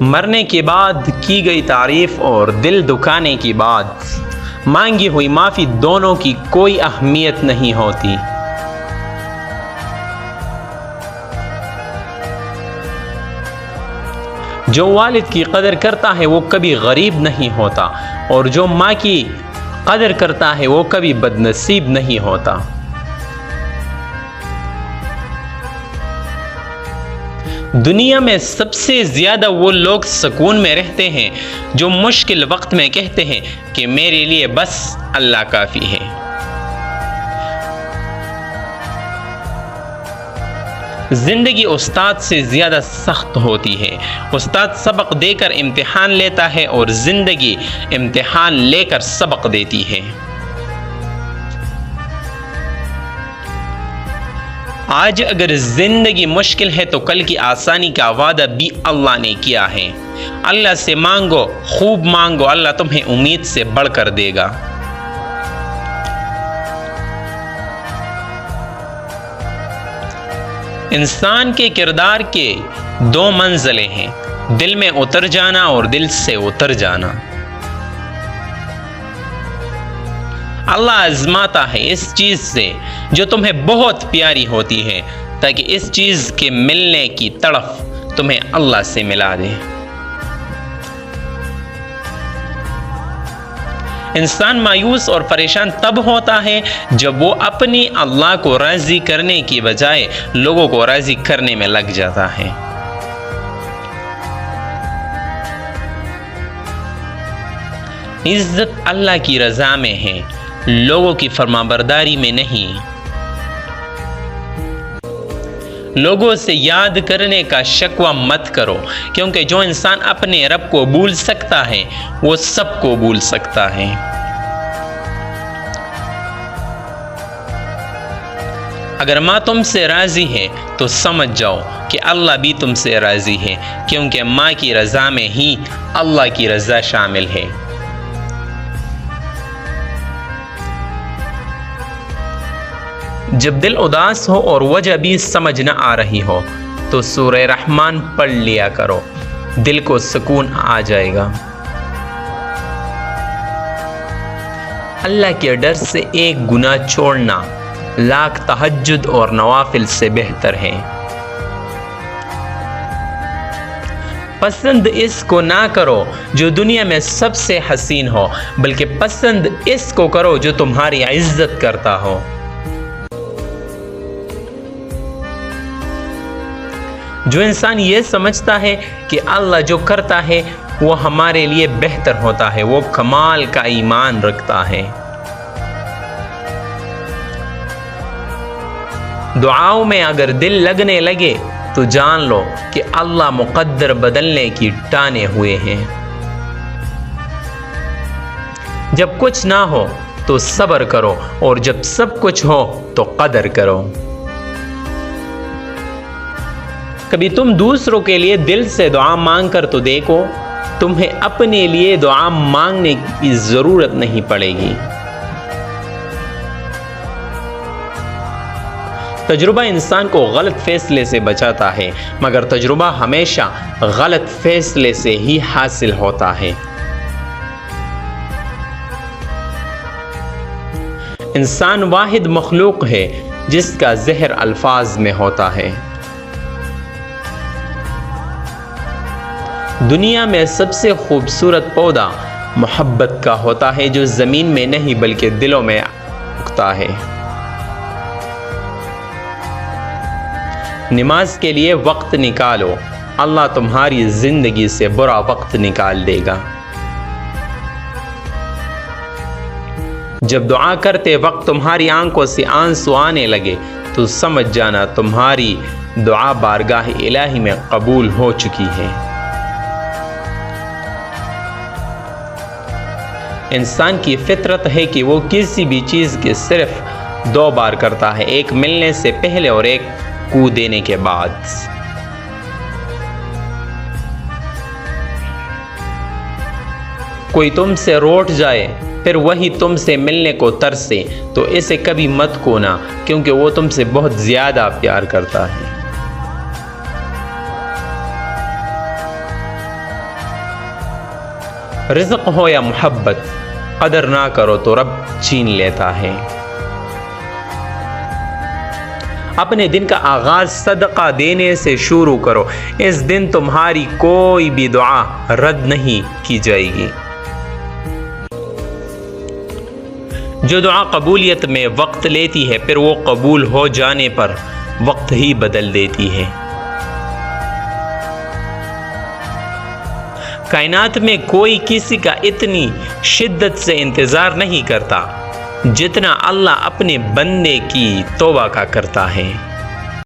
مرنے کے بعد کی گئی تعریف اور دل دکھانے کے بعد مانگی ہوئی معافی دونوں کی کوئی اہمیت نہیں ہوتی۔ جو والد کی قدر کرتا ہے وہ کبھی غریب نہیں ہوتا، اور جو ماں کی قدر کرتا ہے وہ کبھی بد نصیب نہیں ہوتا۔ دنیا میں سب سے زیادہ وہ لوگ سکون میں رہتے ہیں جو مشکل وقت میں کہتے ہیں کہ میرے لیے بس اللہ کافی ہے۔ زندگی استاد سے زیادہ سخت ہوتی ہے۔ استاد سبق دے کر امتحان لیتا ہے اور زندگی امتحان لے کر سبق دیتی ہے۔ آج اگر زندگی مشکل ہے تو کل کی آسانی کا وعدہ بھی اللہ نے کیا ہے۔ اللہ سے مانگو، خوب مانگو، اللہ تمہیں امید سے بڑھ کر دے گا۔ انسان کے کردار کے دو منزلیں ہیں، دل میں اتر جانا اور دل سے اتر جانا۔ اللہ آزماتا ہے اس چیز سے جو تمہیں بہت پیاری ہوتی ہے، تاکہ اس چیز کے ملنے کی تڑف تمہیں اللہ سے ملا دے۔ انسان مایوس اور پریشان تب ہوتا ہے جب وہ اپنی اللہ کو راضی کرنے کی بجائے لوگوں کو راضی کرنے میں لگ جاتا ہے۔ عزت اللہ کی رضا میں ہے، لوگوں کی فرمانبرداری میں نہیں۔ لوگوں سے یاد کرنے کا شکوہ مت کرو، کیونکہ جو انسان اپنے رب کو بھول سکتا ہے وہ سب کو بھول سکتا ہے۔ اگر ماں تم سے راضی ہے تو سمجھ جاؤ کہ اللہ بھی تم سے راضی ہے، کیونکہ ماں کی رضا میں ہی اللہ کی رضا شامل ہے۔ جب دل اداس ہو اور وجہ بھی سمجھ نہ آ رہی ہو تو سورہ رحمان پڑھ لیا کرو، دل کو سکون آ جائے گا۔ اللہ کے ڈر سے ایک گناہ چھوڑنا لاکھ تہجد اور نوافل سے بہتر ہے۔ پسند اس کو نہ کرو جو دنیا میں سب سے حسین ہو، بلکہ پسند اس کو کرو جو تمہاری عزت کرتا ہو۔ جو انسان یہ سمجھتا ہے کہ اللہ جو کرتا ہے وہ ہمارے لیے بہتر ہوتا ہے، وہ کمال کا ایمان رکھتا ہے۔ دعاؤں میں اگر دل لگنے لگے تو جان لو کہ اللہ مقدر بدلنے کی ٹانے ہوئے ہیں۔ جب کچھ نہ ہو تو صبر کرو، اور جب سب کچھ ہو تو قدر کرو۔ کبھی تم دوسروں کے لیے دل سے دعا مانگ کر تو دیکھو، تمہیں اپنے لیے دعا مانگنے کی ضرورت نہیں پڑے گی۔ تجربہ انسان کو غلط فیصلے سے بچاتا ہے، مگر تجربہ ہمیشہ غلط فیصلے سے ہی حاصل ہوتا ہے۔ انسان واحد مخلوق ہے جس کا زہر الفاظ میں ہوتا ہے۔ دنیا میں سب سے خوبصورت پودا محبت کا ہوتا ہے، جو زمین میں نہیں بلکہ دلوں میں اگتا ہے۔ نماز کے لیے وقت نکالو، اللہ تمہاری زندگی سے برا وقت نکال دے گا۔ جب دعا کرتے وقت تمہاری آنکھوں سے آنسو آنے لگے تو سمجھ جانا تمہاری دعا بارگاہ الہی میں قبول ہو چکی ہے۔ انسان کی فطرت ہے کہ وہ کسی بھی چیز کے صرف دو بار کرتا ہے، ایک ملنے سے پہلے اور ایک کو دینے کے بعد۔ کوئی تم سے روٹھ جائے پھر وہی تم سے ملنے کو ترسے تو اسے کبھی مت کونا، کیونکہ وہ تم سے بہت زیادہ پیار کرتا ہے۔ رزق ہو یا محبت، قدر نہ کرو تو رب چھین لیتا ہے۔ اپنے دن کا آغاز صدقہ دینے سے شروع کرو، اس دن تمہاری کوئی بھی دعا رد نہیں کی جائے گی۔ جو دعا قبولیت میں وقت لیتی ہے، پھر وہ قبول ہو جانے پر وقت ہی بدل دیتی ہے۔ کائنات میں کوئی کسی کا اتنی شدت سے انتظار نہیں کرتا جتنا اللہ اپنے بندے کی توبہ کا کرتا ہے۔